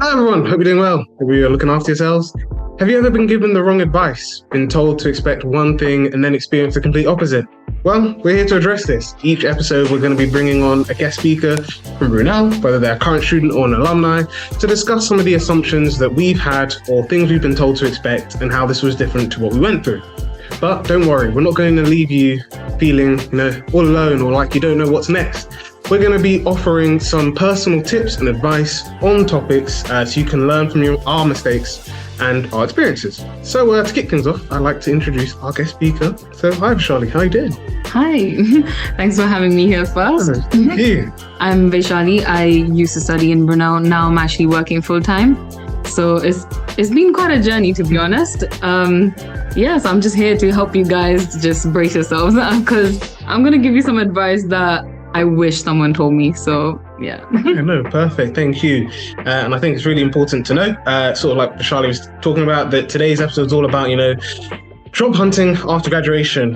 Hi everyone, hope you're doing well. Hope you're looking after yourselves. Have you ever been given the wrong advice? Been told to expect one thing and then experience the complete opposite? Well, we're here to address this. Each episode we're going to be bringing on a guest speaker from Brunel, whether they're a current student or an alumni, to discuss some of the assumptions that we've had or things we've been told to expect and how this was different to what we went through. But don't worry, we're not going to leave you feeling, all alone or like you don't know what's next. We're going to be offering some personal tips and advice on topics so you can learn from our mistakes and our experiences. So to kick things off, I'd like to introduce our guest speaker. So hi Vaishali, how are you doing? Hi, thanks for having me here first. Thank you. I'm Vaishali. I used to study in Brunel. Now I'm actually working full time. So it's been quite a journey, to be honest. Yes, I'm just here to help you guys just brace yourselves because I'm going to give you some advice that I wish someone told me. So yeah. No, perfect. Thank you. And I think it's really important to know, sort of like Vaishali was talking about, that today's episode is all about, job hunting after graduation,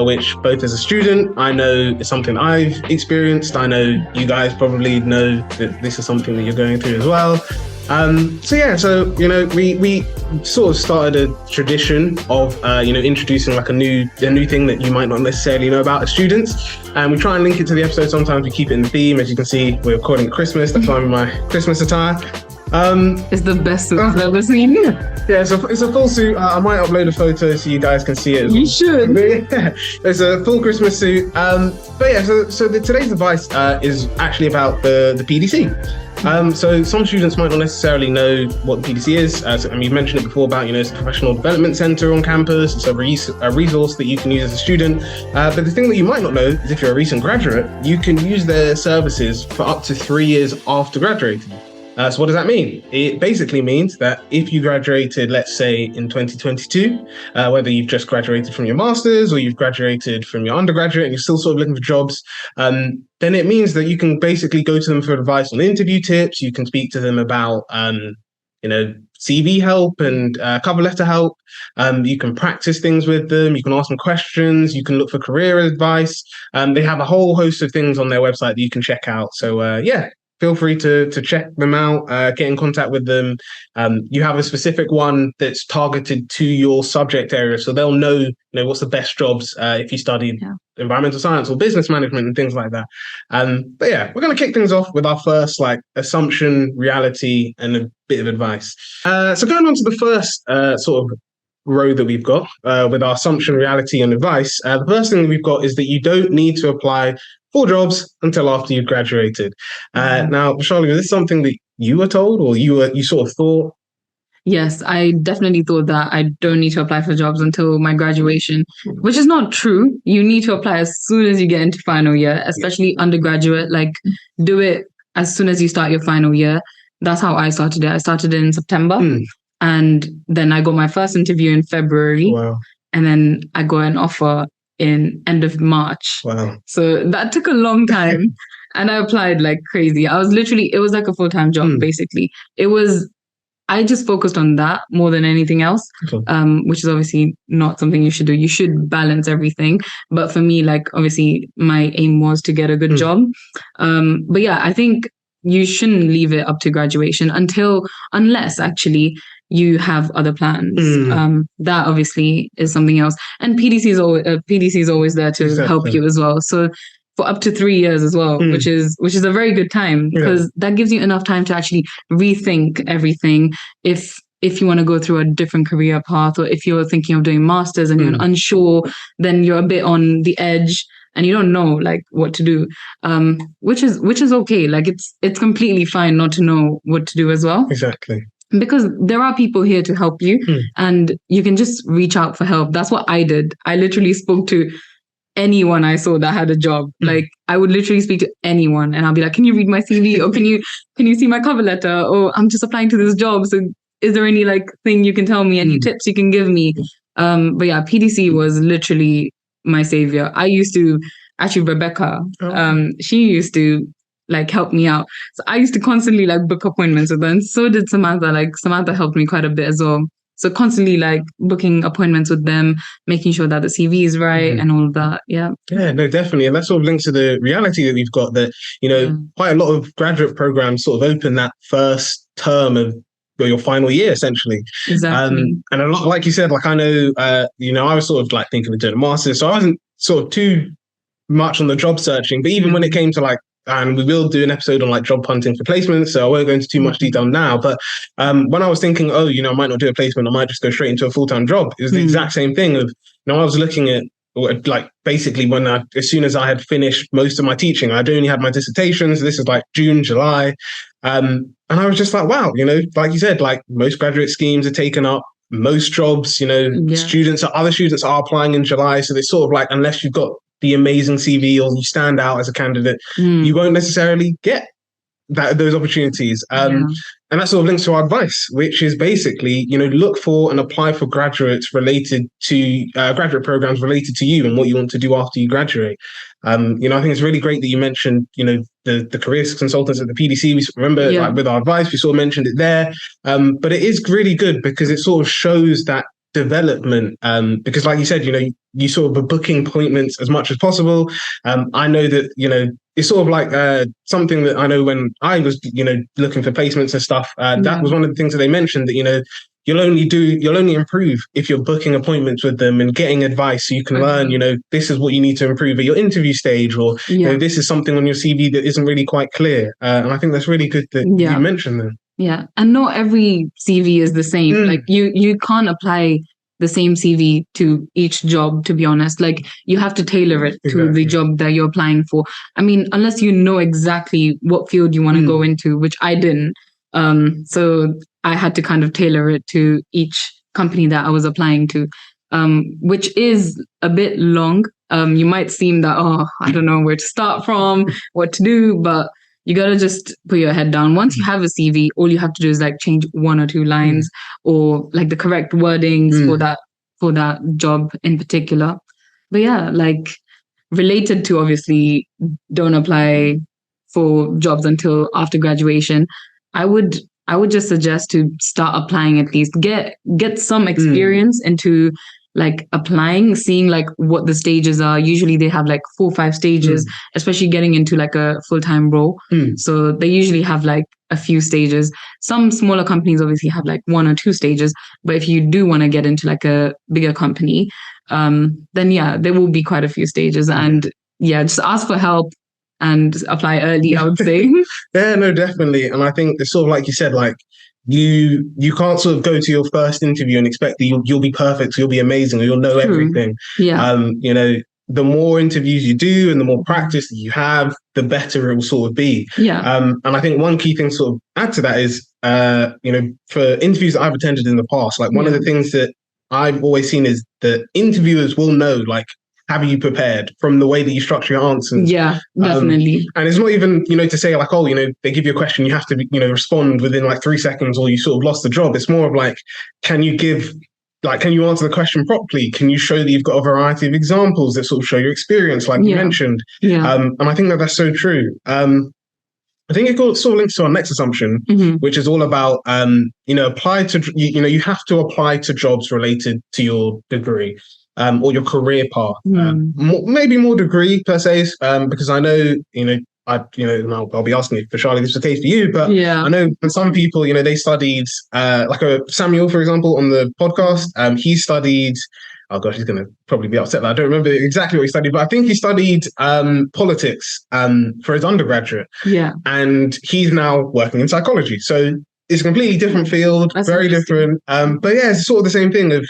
which both as a student, I know is something I've experienced. I know you guys probably know that this is something that you're going through as well. So we sort of started a tradition of introducing like a new thing that you might not necessarily know about as students, and we try and link it to the episode. Sometimes we keep it in the theme. As you can see, we're recording at Christmas. That's why I'm in my Christmas attire. It's the best suit I've ever seen. Yeah, it's a full suit. I might upload a photo so you guys can see it. You should. Yeah, it's a full Christmas suit. So today's advice is actually about the PDC. So some students might not necessarily know what the PDC is. And we've mentioned it before about, it's a professional development center on campus. It's a resource that you can use as a student. But the thing that you might not know is if you're a recent graduate, you can use their services for up to 3 years after graduating. So what does that mean? It basically means that if you graduated, let's say in 2022, whether you've just graduated from your master's or you've graduated from your undergraduate and you're still sort of looking for jobs, then it means that you can basically go to them for advice on interview tips. You can speak to them about, CV help and cover letter help. You can practice things with them. You can ask them questions. You can look for career advice. They have a whole host of things on their website that you can check out. So feel free to check them out, get in contact with them. You have a specific one that's targeted to your subject area, so they'll know, what's the best jobs if you studied environmental science or business management and things like that. But yeah, we're going to kick things off with our first assumption, reality, and a bit of advice. So going on to the first sort of row that we've got with our assumption, reality, and advice. The first thing that we've got is that you don't need to apply for jobs until after you've graduated. Now, Vaishali, was this something that you were told or you sort of thought? Yes, I definitely thought that I don't need to apply for jobs until my graduation, which is not true. You need to apply as soon as you get into final year, especially undergraduate. Do it as soon as you start your final year. That's how I started it. I started in September and then I got my first interview in February. Wow. And then I got an offer in end of March. Wow. So that took a long time and I applied like crazy. It was like a full-time job, basically. I just focused on that more than anything else, which is obviously not something you should do. You should balance everything. But for me, obviously my aim was to get a good job. But yeah, I think you shouldn't leave it up to graduation unless actually you have other plans. That obviously is something else. And PDC is always there to help you as well. So for up to 3 years as well, which is a very good time because that gives you enough time to actually rethink everything. If you want to go through a different career path, or if you're thinking of doing masters and you're unsure, then you're a bit on the edge and you don't know what to do, which is okay. It's completely fine not to know what to do as well. Exactly. Because there are people here to help you and you can just reach out for help. That's what I did. I literally spoke to anyone I saw that had a job. I would literally speak to anyone and I'll be like, can you read my CV? Or can you see my cover letter? Or I'm just applying to this job. So is there any thing you can tell me? Any tips you can give me? But yeah, PDC was literally my savior. I used to, actually Rebecca, she used to help me out. So I used to constantly book appointments with her. And so did Samantha. Samantha helped me quite a bit as well. So constantly like booking appointments with them, making sure that the CV is right and all of that. Yeah. Yeah, no, definitely. And that sort of links to the reality that we've got that, quite a lot of graduate programs sort of open that first term of your final year, essentially. Exactly. And a lot, like you said, like I know, I was sort of like thinking of doing a master's, so I wasn't sort of too much on the job searching. But even when it came to like, and we will do an episode on like job hunting for placements, so I won't go into too much detail now. But when I was thinking, I might not do a placement, I might just go straight into a full-time job, it was the exact same thing of, I was looking at like basically as soon as I had finished most of my teaching, I'd only had my dissertations. This is like June, July. And I was just like, wow, like you said, like most graduate schemes are taken up, most jobs, other students are applying in July. So they sort of like, unless you've got the amazing CV or you stand out as a candidate, you won't necessarily get those opportunities. And that sort of links to our advice, which is basically, look for and apply for graduates related to graduate programs related to you and what you want to do after you graduate. I think it's really great that you mentioned, the careers consultants at the PDC. We remember like with our advice, we sort of mentioned it there. But it is really good because it sort of shows that development. Because like you said, you sort of are booking appointments as much as possible. I know that, it's sort of like something that I know when I was, looking for placements and stuff, that was one of the things that they mentioned that, you'll only improve if you're booking appointments with them and getting advice so you can learn, this is what you need to improve at your interview stage, or, this is something on your CV that isn't really quite clear. And I think that's really good that you mentioned them. Yeah. And not every CV is the same. Like you can't apply the same CV to each job, to be honest. Like you have to tailor it to the job that you're applying for. I mean, unless you know exactly what field you want to go into, which I didn't. So I had to kind of tailor it to each company that I was applying to, which is a bit long. You might seem that, I don't know where to start from, what to do, but you got to just put your head down. Once you have a CV, all you have to do is like change 1 or 2 lines or like the correct wordings for that job in particular. But yeah, like related to obviously don't apply for jobs until after graduation. I would just suggest to start applying, at least get some experience into like applying, seeing like what the stages are. Usually they have like 4 or 5 stages, especially getting into like a full-time role. So they usually have like a few stages. Some smaller companies obviously have like 1 or 2 stages, but if you do want to get into like a bigger company, then there will be quite a few stages. And just ask for help and apply early, I would say. Yeah, no, definitely. And I think it's sort of like you said, like you can't sort of go to your first interview and expect that you'll be perfect, you'll be amazing, or you'll know everything. The more interviews you do and the more practice that you have, the better it will sort of be. And I think one key thing to sort of add to that is, for interviews that I've attended in the past, like one of the things that I've always seen is that interviewers will know, like, have you prepared from the way that you structure your answers? Yeah, definitely. And it's not even, to say like, they give you a question, you have to, respond within like 3 seconds or you sort of lost the job. It's more of like, can you answer the question properly? Can you show that you've got a variety of examples that sort of show your experience, like you mentioned? And I think that that's so true. I think it sort of links to our next assumption, which is all about, apply to, you have to apply to jobs related to your degree. Or your career path, maybe more degree per se, because I know, I'll be asking if Vaishali, this is the case for you, but I know for some people, they studied, like Samuel, for example, on the podcast, he studied, oh gosh, he's going to probably be upset that I don't remember exactly what he studied, but I think he studied politics for his undergraduate. And he's now working in psychology. So it's a completely different field, very different. But yeah, it's sort of the same thing of,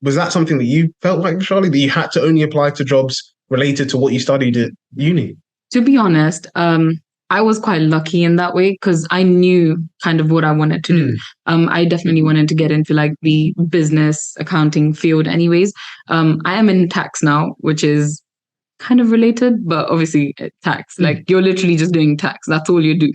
was that something that you felt like, Vaishali, that you had to only apply to jobs related to what you studied at uni? To be honest, I was quite lucky in that way because I knew kind of what I wanted to do. I definitely wanted to get into like the business accounting field anyways. I am in tax now, which is kind of related, but obviously tax, like you're literally just doing tax. That's all you do.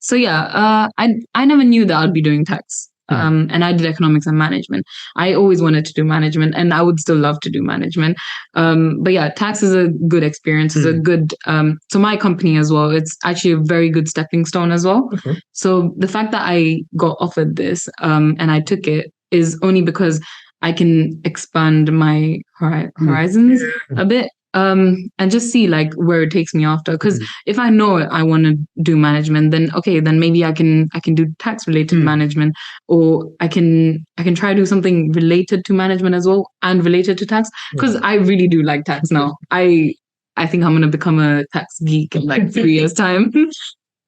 So yeah, I never knew that I'd be doing tax. And I did economics and management. I always wanted to do management and I would still love to do management. But yeah, tax is a good experience. It's a good, so my company as well, it's actually a very good stepping stone as well. So the fact that I got offered this and I took it, is only because I can expand my horizons a bit. And just see like where it takes me after. Because if I know I want to do management, then okay, then maybe I can do tax related management, or I can try to do something related to management as well and related to tax. Because I really do like tax now. I think I'm gonna become a tax geek in like 3 years time.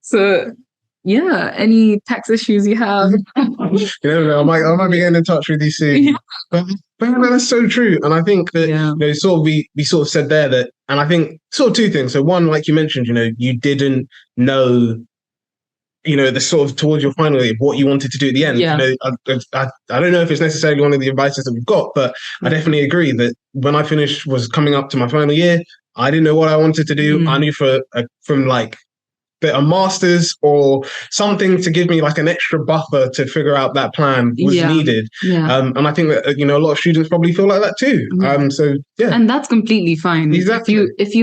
So yeah, any tax issues you have? You never know. I might be getting in touch with you soon. Yeah. But that's so true. And I think that sort of we sort of said there that, and I think sort of two things. So one, like you mentioned, you didn't know, the sort of towards your final year what you wanted to do at the end. Yeah. I don't know if it's necessarily one of the advices that we've got, but I definitely agree that when I was coming up to my final year, I didn't know what I wanted to do. I knew from like a master's or something to give me like an extra buffer to figure out that plan was needed. And I think that a lot of students probably feel like that too. So yeah, and that's completely fine. Exactly. If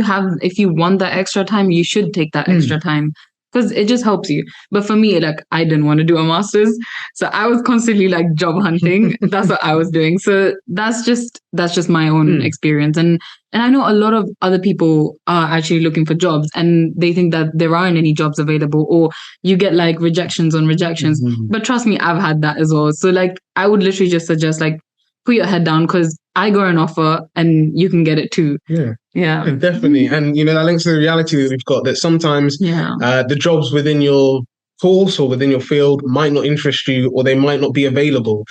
you want that extra time, you should take that extra time, because it just helps you. But for me, like, I didn't want to do a master's, so I was constantly like job hunting. That's what I was doing. So that's just my own experience. And I know a lot of other people are actually looking for jobs, and they think that there aren't any jobs available, or you get like rejections on rejections. But trust me, I've had that as well. So like, I would literally just suggest like, put your head down, because I got an offer and you can get it too. Yeah, definitely. And that links to the reality that we've got, that sometimes the jobs within your course or within your field might not interest you, or they might not be available.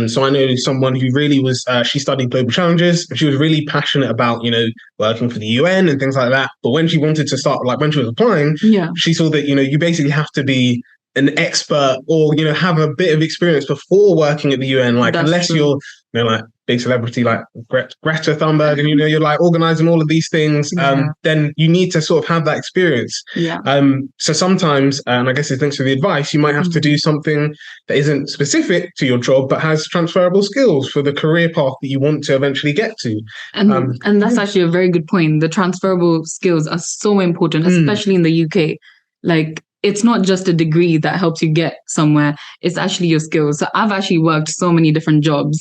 So I know someone who really was, she studied global challenges, and she was really passionate about, working for the UN and things like that. But when she wanted to start, like when she was applying, she saw that, you basically have to be an expert or, have a bit of experience before working at the UN. Like, that's unless you're, like big celebrity like Greta Thunberg, and you're like organizing all of these things, then you need to sort of have that experience. So sometimes, and I guess it links to the advice, you might have to do something that isn't specific to your job but has transferable skills for the career path that you want to eventually get to. And that's actually a very good point. The transferable skills are so important, especially in the UK. Like, it's not just a degree that helps you get somewhere. It's actually your skills. So I've actually worked so many different jobs,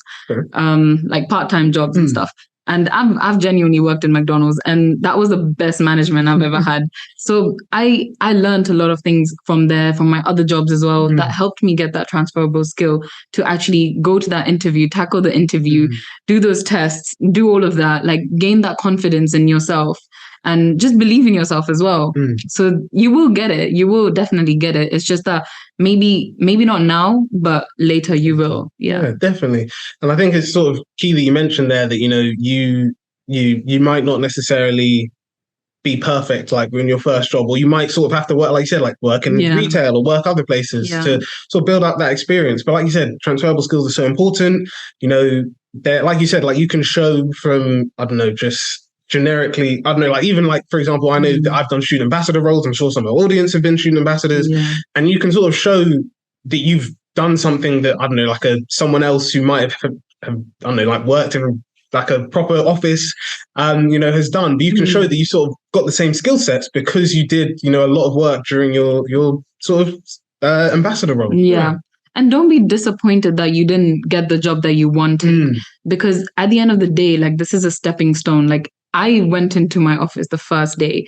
like part-time jobs and stuff. And I've genuinely worked in McDonald's, and that was the best management I've ever had. So I learned a lot of things from there, from my other jobs as well, that helped me get that transferable skill to actually go to that interview, tackle the interview, do those tests, do all of that, like gain that confidence in yourself. And just believe in yourself as well. So you will get it. You will definitely get it. It's just that maybe not now, but later you will. Yeah, definitely. And I think it's sort of key that you mentioned there that, you might not necessarily be perfect like in your first job, or you might sort of have to work, like you said, like work in retail or work other places to sort of build up that experience. But like you said, transferable skills are so important. Like you said, like you can show from, I don't know, just generically, I don't know, like even like, for example, I know that I've done student ambassador roles. I'm sure some of the audience have been student ambassadors, and you can sort of show that you've done something that, I don't know, like someone else who might have I don't know, like worked in like a proper office, has done. But you can show that you sort of got the same skill sets because you did, a lot of work during your sort of ambassador role. And don't be disappointed that you didn't get the job that you wanted, because at the end of the day, like, this is a stepping stone. Like, I went into my office the first day.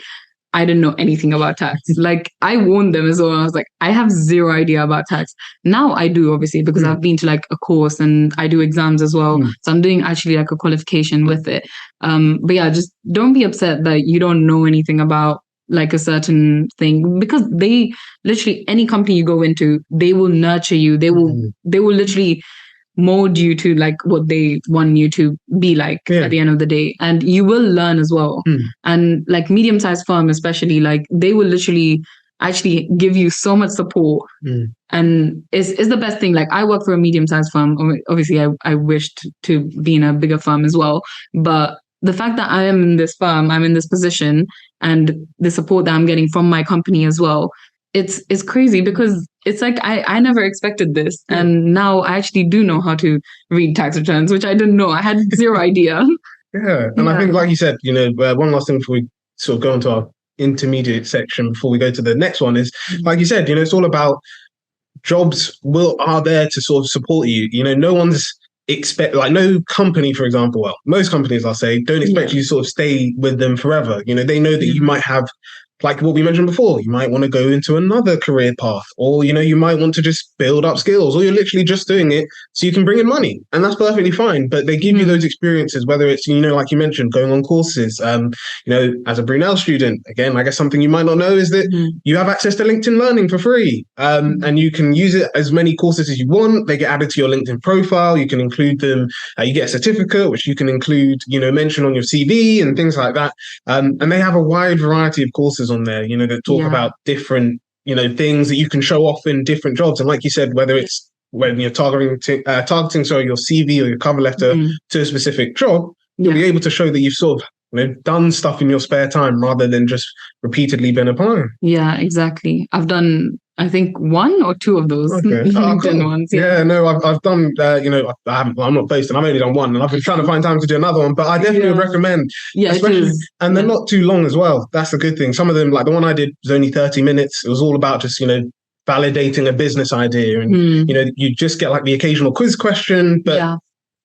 I didn't know anything about tax. Like, I warned them as well. I was like, I have zero idea about tax. Now I do, obviously, because I've been to like a course and I do exams as well. So I'm doing actually like a qualification with it. But yeah, just don't be upset that you don't know anything about like a certain thing, because they literally, any company you go into, they will nurture you. They will literally mold you to like what they want you to be like at the end of the day, and you will learn as well. And like medium-sized firm especially, like they will literally actually give you so much support, and it's the best thing. Like, I work for a medium-sized firm. Obviously I wished to be in a bigger firm as well, but the fact that I am in this firm, I'm in this position, and the support that I'm getting from my company as well, it's crazy, because it's like I never expected this. And now I actually do know how to read tax returns, which I didn't know. I had zero idea. And I think, like you said, one last thing before we sort of go into our intermediate section, before we go to the next one, is, like you said, it's all about jobs are there to sort of support you. No one's no company, for example, well, most companies, I'll say, don't expect you to sort of stay with them forever. They know that you might have, like what we mentioned before, you might want to go into another career path, or, you might want to just build up skills, or you're literally just doing it so you can bring in money. And that's perfectly fine. But they give you those experiences, whether it's, like you mentioned, going on courses. As a Brunel student, again, I guess something you might not know is that you have access to LinkedIn Learning for free. And you can use it as many courses as you want. They get added to your LinkedIn profile. You can include them. You get a certificate, which you can include, mention on your CV and things like that. And they have a wide variety of courses on there, that talk about different, things that you can show off in different jobs. And like you said, whether it's when you're targeting your CV or your cover letter to a specific job, you'll be able to show that you've sort of done stuff in your spare time rather than just repeatedly been applying. Yeah, exactly. I've done, I think, 1 or 2 of those LinkedIn ones. Yeah, no, I've done, I'm not boasting, I've only done 1, and I've been trying to find time to do another one, but I definitely would recommend. Yeah, especially, and they're not too long as well. That's a good thing. Some of them, like the one I did was only 30 minutes. It was all about just, validating a business idea. And, you just get like the occasional quiz question, but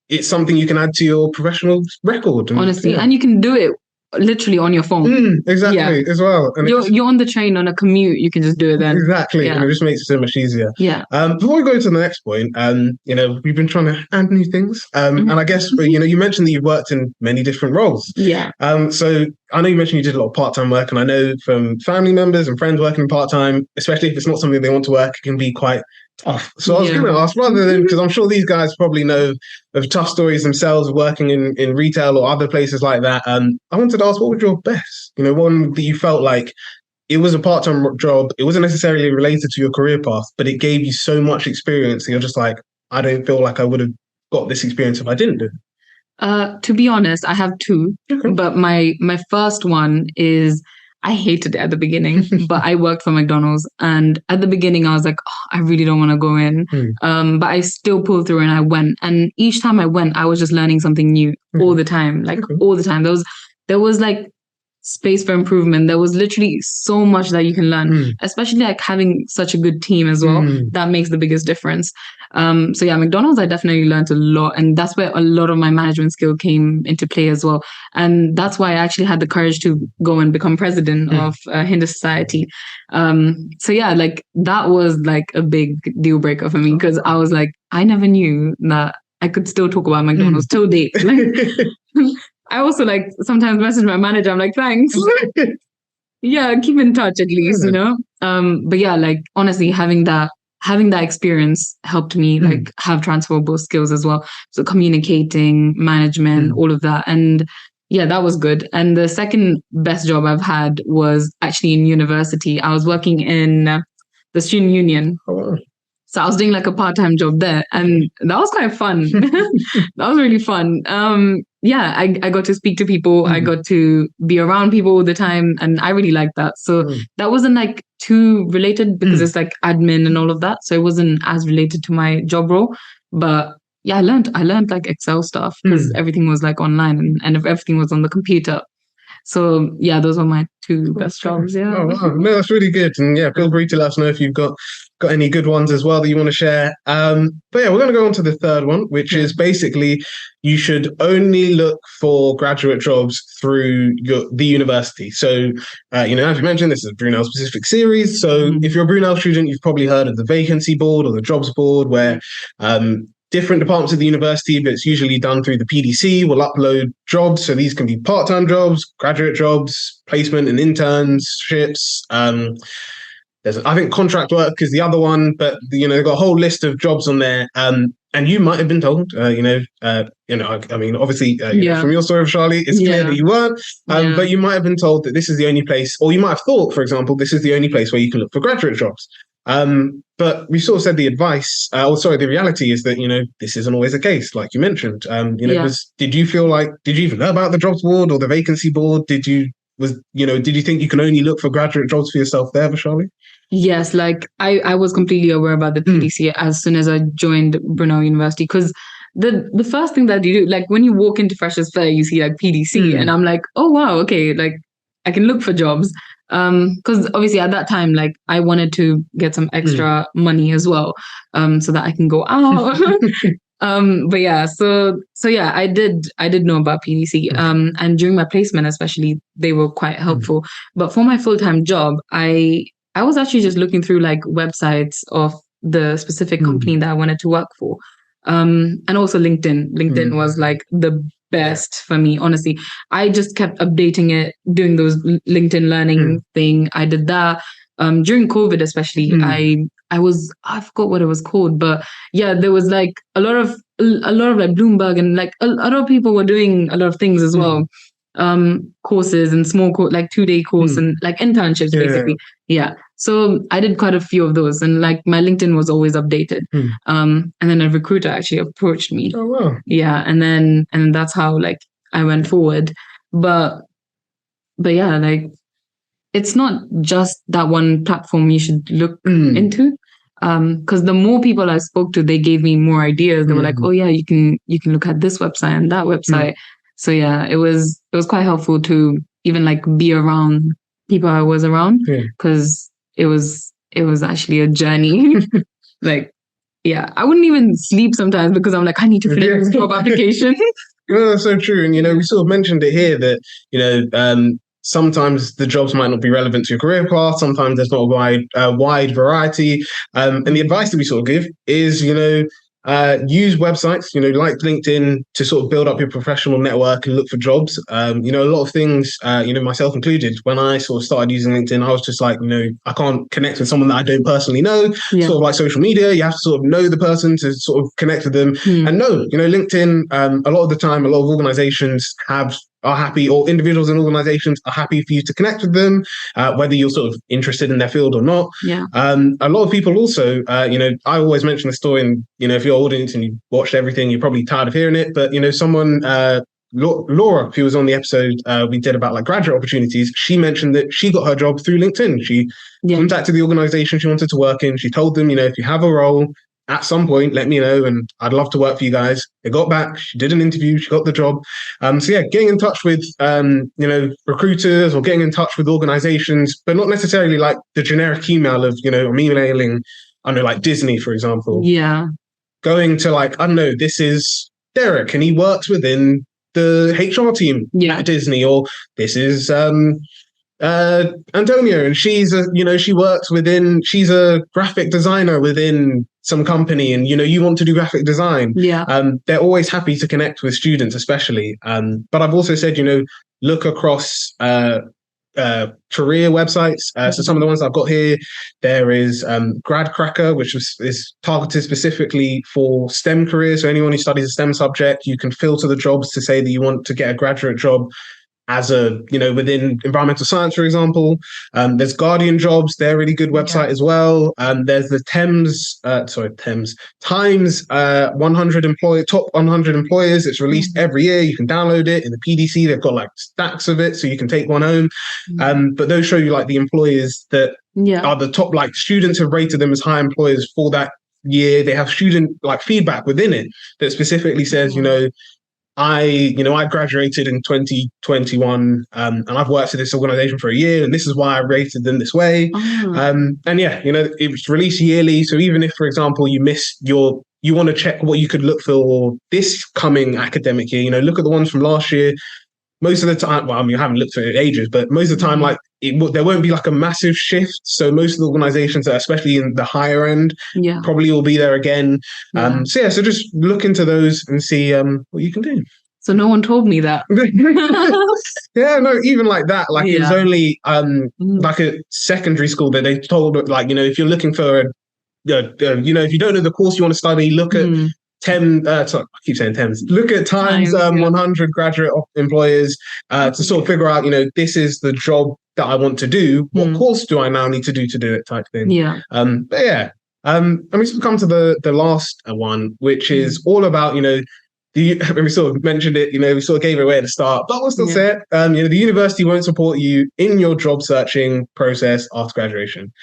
it's something you can add to your professional record. Honestly, and you can do it literally on your phone. Exactly, as well. And you're on the train on a commute, you can just do it then. Exactly, and it just makes it so much easier. Yeah. Before we go to the next point, we've been trying to add new things, and I guess you mentioned that you've worked in many different roles. Yeah. So I know you mentioned you did a lot of part-time work, and I know from family members and friends working part-time, especially if it's not something they want to work, it can be quite tough. So I was going to ask, rather than, because I'm sure these guys probably know of tough stories themselves working in retail or other places like that. I wanted to ask, what was your best? One that you felt like it was a part-time job. It wasn't necessarily related to your career path, but it gave you so much experience that you're just like, I don't feel like I would have got this experience if I didn't do it. To be honest, I have 2, but my first one is, I hated it at the beginning, but I worked for McDonald's, and at the beginning I was like, I really don't want to go in. But I still pulled through and I went. And each time I went, I was just learning something new all the time, all the time. There was like space for improvement. There was literally so much that you can learn, especially like having such a good team as well. That makes the biggest difference. So yeah, McDonald's, I definitely learned a lot, and that's where a lot of my management skill came into play as well. And that's why I actually had the courage to go and become president of Hindu Society. So yeah, like that was like a big deal breaker for me, because I was like, I never knew that I could still talk about McDonald's till date. I also like sometimes message my manager. I'm like, thanks. Yeah, keep in touch at least, But yeah, like honestly, having that experience helped me like have transferable skills as well. So communicating, management, all of that. And yeah, that was good. And the second best job I've had was actually in university. I was working in the student union. So I was doing like a part-time job there, and that was quite fun. That was really fun. Yeah, I got to speak to people. I got to be around people all the time, and I really liked that. So that wasn't like too related, because it's like admin and all of that. So it wasn't as related to my job role. But yeah, I learned like Excel stuff, because everything was like online and everything was on the computer. So yeah, those were my 2 best jobs. Yeah. Oh wow, no, that's really good. And yeah, feel free to let us know if you've got any good ones as well that you want to share. But yeah, we're going to go on to the third one, which is basically you should only look for graduate jobs through the university. So, as you mentioned, this is a Brunel specific series. So if you're a Brunel student, you've probably heard of the vacancy board or the jobs board, where different departments of the university, but it's usually done through the PDC, will upload jobs. So these can be part-time jobs, graduate jobs, placement and internships. There's, I think, contract work is the other one, but they've got a whole list of jobs on there. And you might have been told, I mean, obviously, from your story of Vaishali, it's clear that you weren't. But you might have been told that this is the only place, or you might have thought, for example, this is the only place where you can look for graduate jobs. But we sort of said the reality is that, this isn't always the case, like you mentioned. Did you even know about the jobs board or the vacancy board? Did you think you can only look for graduate jobs for yourself there, Vaishali? Yes, like I was completely aware about the PDC as soon as I joined Brunel University, because the first thing that you do, like when you walk into Freshers Fair, you see like PDC, and I'm like, oh wow, okay, like I can look for jobs. Because obviously at that time, like I wanted to get some extra money as well, so that I can go out. But yeah, so yeah, I did know about PDC. And during my placement, especially, they were quite helpful. But for my full-time job, I was actually just looking through like websites of the specific company that I wanted to work for. And also LinkedIn. LinkedIn was like the best for me, honestly. I just kept updating it, doing those LinkedIn learning thing. I did that. During COVID, especially, I forgot what it was called, but yeah, there was like a lot of like Bloomberg, and like a lot of people were doing a lot of things as well. Courses and small like 2-day course and like internships, basically. Yeah. So I did quite a few of those, and like my LinkedIn was always updated. And then a recruiter actually approached me. Oh wow. Yeah, and that's how like I went forward. But yeah, like it's not just that one platform you should look into. Because the more people I spoke to, they gave me more ideas. They were like, "Oh yeah, you can look at this website and that website." So yeah, it was quite helpful to even like be around people I was around, because it was actually a journey. Like, yeah, I wouldn't even sleep sometimes because I'm like, I need to finish this job application. No, that's so true. And we sort of mentioned it here that sometimes the jobs might not be relevant to your career path. Sometimes there's not a wide variety. And the advice that we sort of give is, use websites, like LinkedIn, to sort of build up your professional network and look for jobs. A lot of things, myself included, when I sort of started using LinkedIn, I was just like, I can't connect with someone that I don't personally know. Sort of like social media, you have to sort of know the person to sort of connect with them. And LinkedIn, a lot of the time, a lot of organizations are happy, or individuals and organizations are happy for you to connect with them, whether you're sort of interested in their field or not. Yeah. A lot of people also, I always mention the story, and, if you're audience and you watched everything, you're probably tired of hearing it, but, someone, Laura, who was on the episode we did about like graduate opportunities, she mentioned that she got her job through LinkedIn. She contacted the organization she wanted to work in. She told them, if you have a role, at some point, let me know, and I'd love to work for you guys. They got back, she did an interview, she got the job. So yeah, getting in touch with, recruiters, or getting in touch with organizations, but not necessarily like the generic email of, I'm emailing, I don't know, like Disney, for example. Yeah. Going to like, I don't know, this is Derek, and he works within the HR team at Disney, or this is, Antonia, and she's she's a graphic designer within some company, and you want to do graphic design. They're always happy to connect with students, especially. But I've also said, look across career websites. So some of the ones I've got here, there is Grad Cracker, which is targeted specifically for STEM careers. So anyone who studies a STEM subject, you can filter the jobs to say that you want to get a graduate job as within environmental science, for example. There's Guardian Jobs, they're a really good website as well. There's the Times 100 top 100 employers. It's released every year. You can download it in the PDC. They've got like stacks of it, so you can take one home. But those show you like the employers that are the top, like students have rated them as high employers for that year. They have student like feedback within it that specifically says, I graduated in 2021, and I've worked at this organization for a year, and this is why I rated them this way. And yeah, it's released yearly. So even if, for example, you want to check what you could look for this coming academic year, look at the ones from last year. Most of the time, well, I mean, I haven't looked at it ages, but most of the time, like there won't be like a massive shift. So most of the organizations, especially in the higher end, probably will be there again. So just look into those and see what you can do. So no one told me that. Yeah, no, even like that, like it was only like a secondary school that they told, like, if you're looking for if you don't know the course you want to study, look at I keep saying Thames. Look at Times 100 graduate employers to sort of figure out, this is the job that I want to do. What course do I now need to do it, type thing. But yeah. And we sort of come to the last one, which is all about, when we sort of mentioned it, we sort of gave it away at the start, but we'll still say it. The university won't support you in your job searching process after graduation.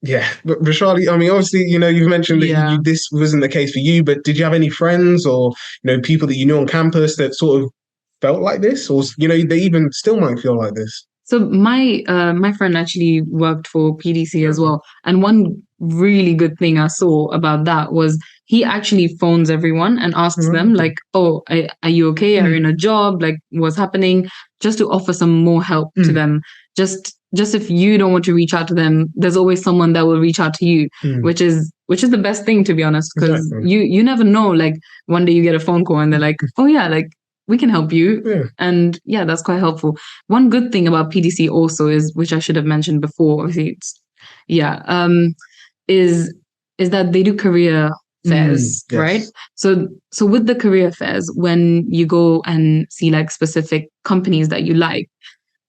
Yeah, but Vaishali, I mean, obviously, you've mentioned that this wasn't the case for you, but did you have any friends or, people that you knew on campus that sort of felt like this, or they even still might feel like this? So my friend actually worked for PDC as well, and one really good thing I saw about that was he actually phones everyone and asks them like, "Oh, are you okay? Are you in a job? Like, what's happening?" Just to offer some more help to them. Just if you don't want to reach out to them, there's always someone that will reach out to you, which is the best thing, to be honest, because you never know. Like one day you get a phone call and they're like, "Oh yeah, like we can help you." Yeah. And yeah, that's quite helpful. One good thing about PDC also is, which I should have mentioned before, obviously, is that they do career fairs, yes. right? So with the career fairs, when you go and see like specific companies that you like,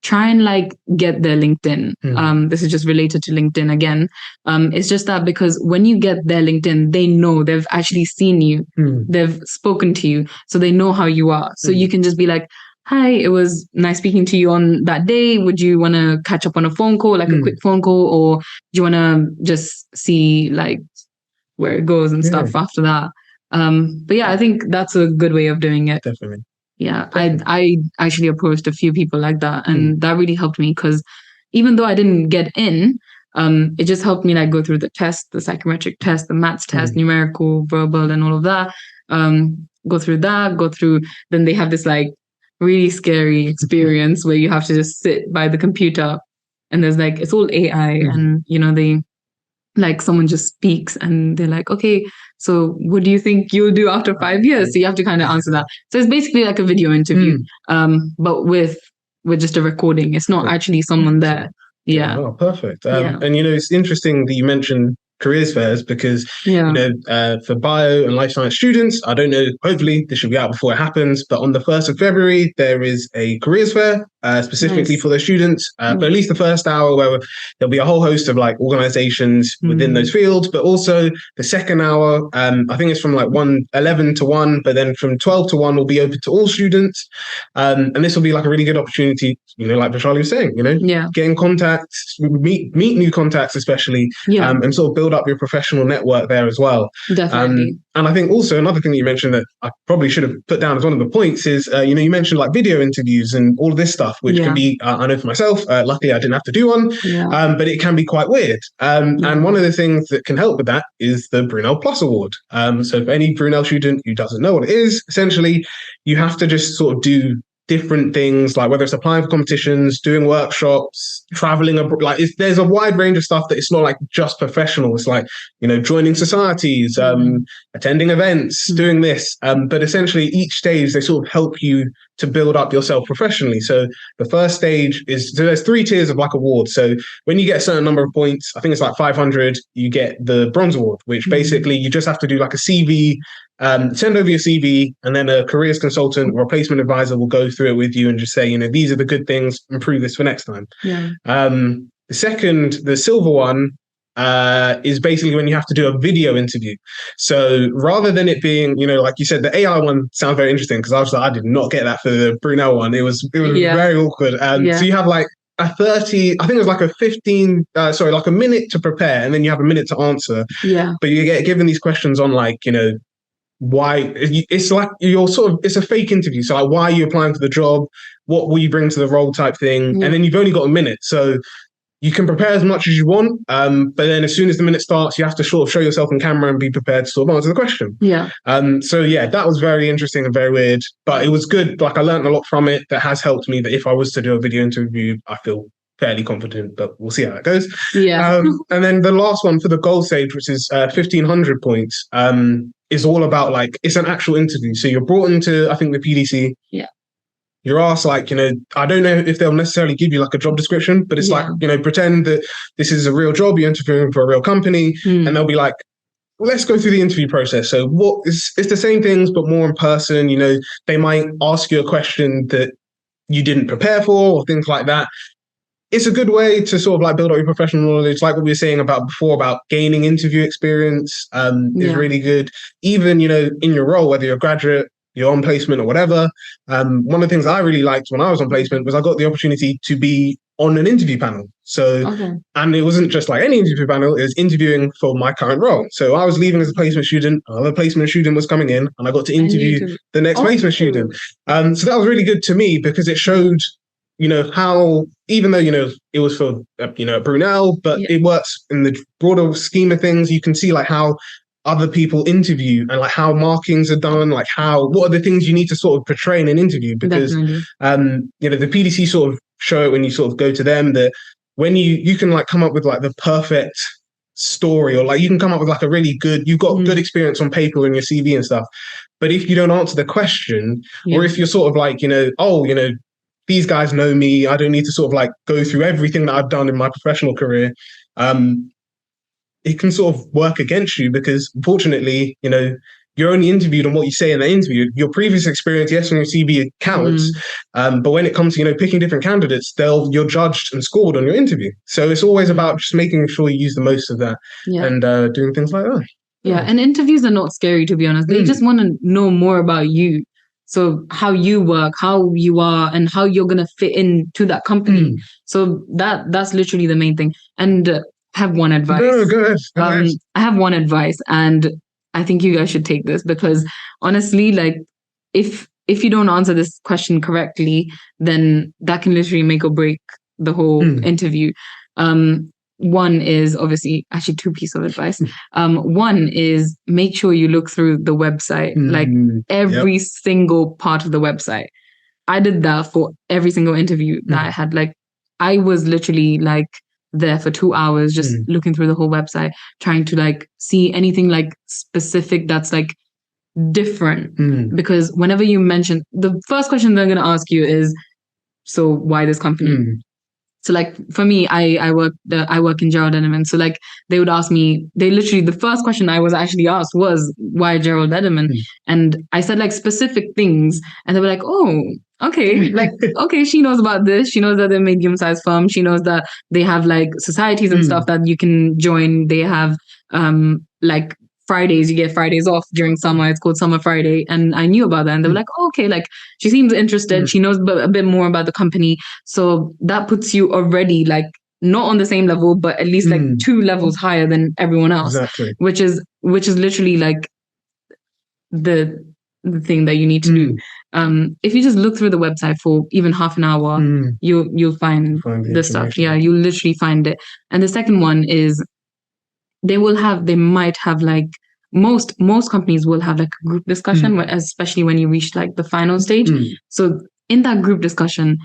try and like get their LinkedIn. This is just related to LinkedIn again. It's just that because when you get their LinkedIn, they know they've actually seen you, they've spoken to you, so they know how you are. So you can just be like, "Hi, it was nice speaking to you on that day. Would you want to catch up on a phone call, like a quick phone call, or do you want to just see like where it goes and stuff after that?" But yeah, I think that's a good way of doing it. Definitely. Yeah, I actually approached a few people like that, and that really helped me because even though I didn't get in, it just helped me like go through the test, the psychometric test, the maths test, numerical, verbal, and all of that. Go through. Then they have this like really scary experience where you have to just sit by the computer, and there's like it's all AI, and they like someone just speaks and they're like, "Okay, so what do you think you'll do after 5 years?" So you have to kind of answer that. So it's basically like a video interview, but with just a recording. It's not actually someone there. Yeah. Oh, perfect. And it's interesting that you mentioned careers fairs because for bio and life science students, I don't know, hopefully this should be out before it happens, but on the 1st of February there is a careers fair specifically for the students, but at least the first hour where there'll be a whole host of like organizations within those fields, but also the second hour, I think it's from like 11 to 1, but then from 12 to 1 will be open to all students, and this will be like a really good opportunity, like Vaishali was saying, get in contact, meet new contacts especially, and sort of build up your professional network there as well. Definitely. And I think also another thing that you mentioned that I probably should have put down as one of the points is, you mentioned like video interviews and all of this stuff, which can be, I know for myself, luckily I didn't have to do one, but it can be quite weird. And one of the things that can help with that is the Brunel Plus Award. So for any Brunel student who doesn't know what it is, essentially you have to just sort of do different things, like whether it's applying for competitions, doing workshops, traveling abroad, like there's a wide range of stuff that it's not like just professional. It's like, joining societies, attending events, doing this. But essentially each stage, they sort of help you to build up yourself professionally. So the first stage so there's 3 tiers of like awards. So when you get a certain number of points, I think it's like 500, you get the bronze award, which basically you just have to do like a CV, send over your CV, and then a careers consultant or a placement advisor will go through it with you and just say, these are the good things, improve this for next time. The silver one is basically when you have to do a video interview. So rather than it being, like you said, the AI one sounds very interesting because I did not get that for the Brunel one. It was very awkward. So you have like a 30, I think it was like like a minute to prepare, and then you have a minute to answer. Yeah. But you get given these questions on like, why it's like it's a fake interview. So like, why are you applying for the job? What will you bring to the role type thing? And then you've only got a minute. So you can prepare as much as you want. But then as soon as the minute starts, you have to sort of show yourself on camera and be prepared to sort of answer the question. Yeah. So yeah, that was very interesting and very weird, but it was good. Like I learned a lot from it that has helped me that if I was to do a video interview, I feel fairly confident, but we'll see how that goes. Yeah. And then the last one for the gold stage, which is 1,500 points, is all about like, it's an actual interview. So you're brought into, I think, the PDC. Yeah. You're asked like, I don't know if they'll necessarily give you like a job description, but it's like, pretend that this is a real job, you're interviewing for a real company, and they'll be like, well, let's go through the interview process. So it's the same things, but more in person. They might ask you a question that you didn't prepare for or things like that. It's a good way to sort of like build up your professional knowledge, like what we were saying about before about gaining interview experience is really good. Even, in your role, whether you're a graduate, you're on placement or whatever. One of the things I really liked when I was on placement was I got the opportunity to be on an interview panel. So, and it wasn't just like any interview panel, it was interviewing for my current role. So I was leaving as a placement student, another placement student was coming in, and I got to interview the next placement student. So that was really good to me because it showed, how, even though, it was for, Brunel, but it works in the broader scheme of things. You can see like how other people interview and like how markings are done, like what are the things you need to sort of portray in an interview, because the PDC sort of show it when you sort of go to them, that when you can like come up with like the perfect story, or like you can come up with like a really good, you've got good experience on paper in your CV and stuff, but if you don't answer the question, or if you're sort of like, these guys know me, I don't need to sort of like go through everything that I've done in my professional career, it can sort of work against you, because unfortunately, you're only interviewed on what you say in the interview. Your previous experience, yes, on your CV counts, but when it comes to picking different candidates, you're judged and scored on your interview. So it's always about just making sure you use the most of that and doing things like that. Yeah, and interviews are not scary, to be honest. They just want to know more about you. So how you work, how you are, and how you're gonna fit into that company. So that's literally the main thing. And I have one advice. Go ahead. I have one advice, and I think you guys should take this, because honestly, like if you don't answer this question correctly, then that can literally make or break the whole interview. One is obviously actually two pieces of advice. One is make sure you look through the website, like every single part of the website. I did that for every single interview that I had. Like I was literally like there for 2 hours just looking through the whole website, trying to like see anything like specific that's like different. Because whenever you mention, the first question they're going to ask you is, so why this company? So like for me, I work in Gerald Edelman. So like they would ask me, the first question I was actually asked was, why Gerald Edelman? And I said like specific things, and they were like, oh, okay, like, okay, she knows about this. She knows that they're a medium-sized firm. She knows that they have like societies and stuff that you can join. They have like Fridays, you get Fridays off during summer. It's called Summer Friday. And I knew about that. And they were like, oh, okay, like she seems interested. She knows a bit more about the company. So that puts you already like not on the same level, but at least like 2 levels higher than everyone else. Exactly. Which is literally like the thing that you need to do. If you just look through the website for even half an hour, you'll find the stuff. Yeah, you'll literally find it. And the second one is they might have like most companies will have like a group discussion, especially when you reach like the final stage. So in that group discussion,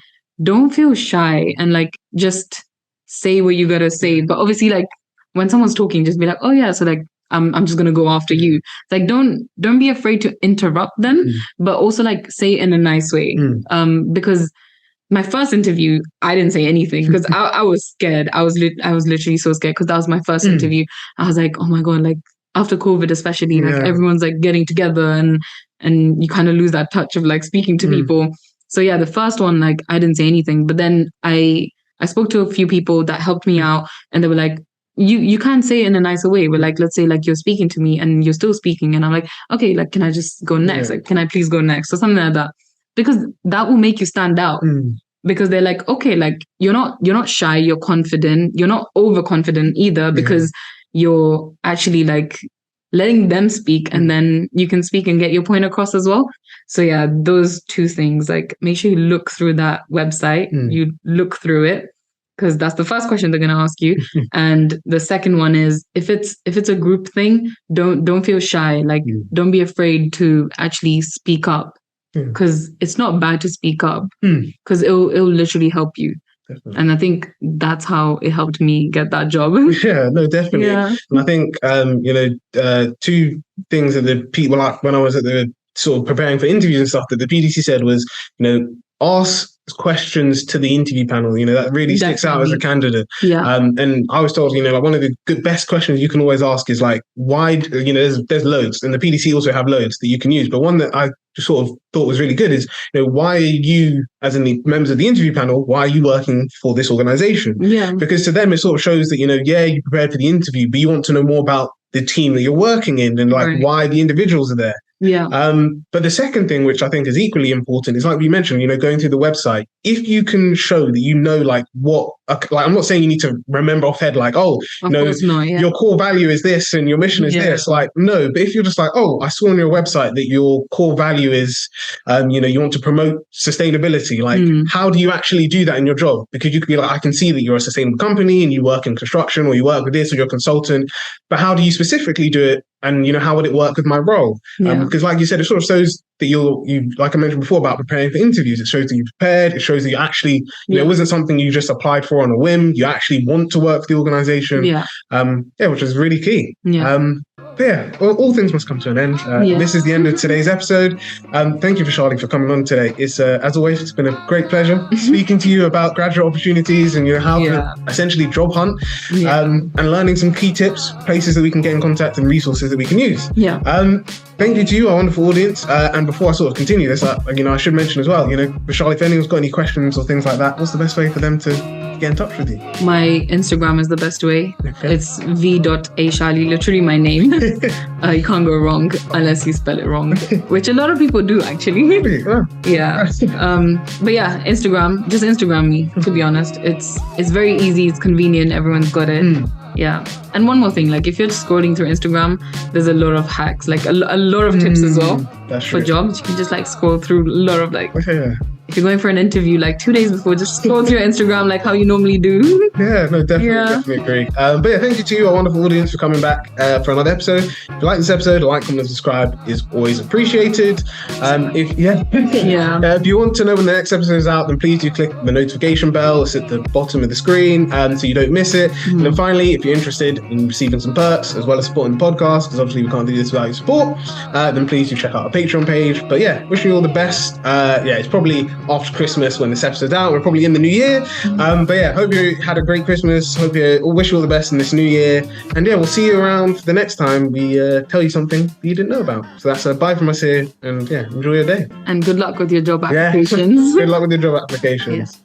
don't feel shy and like just say what you gotta say. But obviously, like when someone's talking, just be like, oh yeah, so like I'm just gonna go after you. Like don't be afraid to interrupt them, but also like say it in a nice way. Because my first interview, I didn't say anything because I was scared. I was literally so scared because that was my first interview. I was like, oh my God, like after COVID, especially, like everyone's like getting together and you kind of lose that touch of like speaking to people. So yeah, the first one, like I didn't say anything, but then I spoke to a few people that helped me out, and they were like, you can't say it in a nicer way. But like, let's say like you're speaking to me and you're still speaking, and I'm like, okay, like can I just go next? Like, can I please go next? Or something like that. Because that will make you stand out. Because they're like, okay, like you're not shy, you're confident, you're not overconfident either, because you're actually like letting them speak, and then you can speak and get your point across as well. So yeah, those two things, like make sure you look through that website, you look through it, because that's the first question they're going to ask you. And the second one is, if it's a group thing, don't feel shy. Like don't be afraid to actually speak up. Because it's not bad to speak up, because it'll literally help you. Definitely. And I think that's how it helped me get that job. Yeah, no, definitely. Yeah. And I think, two things that the people, like when I was at the sort of preparing for interviews and stuff, that the PDC said was, ask questions to the interview panel, that really sticks out as a candidate. Yeah. And I was told, like one of the best questions you can always ask is like, why, there's loads, and the PDC also have loads that you can use. But one that I just sort of thought was really good is, why are you, as in the members of the interview panel, why are you working for this organization? Yeah. Because to them, it sort of shows that, you prepared for the interview, but you want to know more about the team that you're working in, and like why the individuals are there. Yeah. But the second thing, which I think is equally important, is like we mentioned, going through the website. If you can show that like what, like I'm not saying you need to remember off head, like, oh, your core value is this and your mission is this. Like, no, but if you're just like, oh, I saw on your website that your core value is, you want to promote sustainability. Like, how do you actually do that in your job? Because you could be like, I can see that you're a sustainable company and you work in construction or you work with this or you're a consultant, but how do you specifically do it? And, how would it work with my role? Because like you said, it sort of shows that you like I mentioned before about preparing for interviews. It shows that you're prepared. It shows that you actually, it wasn't something you just applied for on a whim. You actually want to work for the organization. Which is really key. All things must come to an end. This is the end of today's episode. Thank you, Vaishali, for coming on today. It's as always, it's been a great pleasure speaking to you about graduate opportunities and how to essentially job hunt and learning some key tips, places that we can get in contact and resources that we can use. Thank you to you, our wonderful audience. And before I sort of continue this, I should mention as well, Vaishali, if anyone's got any questions or things like that, what's the best way for them to get in touch with you? My Instagram is the best way. Okay. It's v.ashali, literally my name. You can't go wrong unless you spell it wrong, which a lot of people do actually. Really? Oh. Yeah. But yeah, Instagram, just Instagram me, to be honest. It's very easy, it's convenient, everyone's got it. Yeah. And one more thing, like if you're scrolling through Instagram, there's a lot of hacks, like a lot of tips as well for jobs. You can just like scroll through a lot of like, if you're going for an interview like 2 days before, just scroll through your Instagram like how you normally do. Yeah, no, definitely agree. But yeah, thank you to you, our wonderful audience, for coming back for another episode. If you like this episode, like, comment, and subscribe is always appreciated. If you want to know when the next episode is out, then please do click the notification bell. It's at the bottom of the screen so you don't miss it. And then finally, if you're interested in receiving some perks as well as supporting the podcast, because obviously we can't do this without your support, then please do check out our Patreon page. But yeah, wishing you all the best. It's probably after Christmas when this episode's out. We're probably in the new year. But yeah, hope you had a great Christmas. Wish you all the best in this new year. And yeah, we'll see you around the next time we tell you something that you didn't know about. So that's a bye from us here. And yeah, enjoy your day. And good luck with your job applications. Good luck with your job applications. Yes.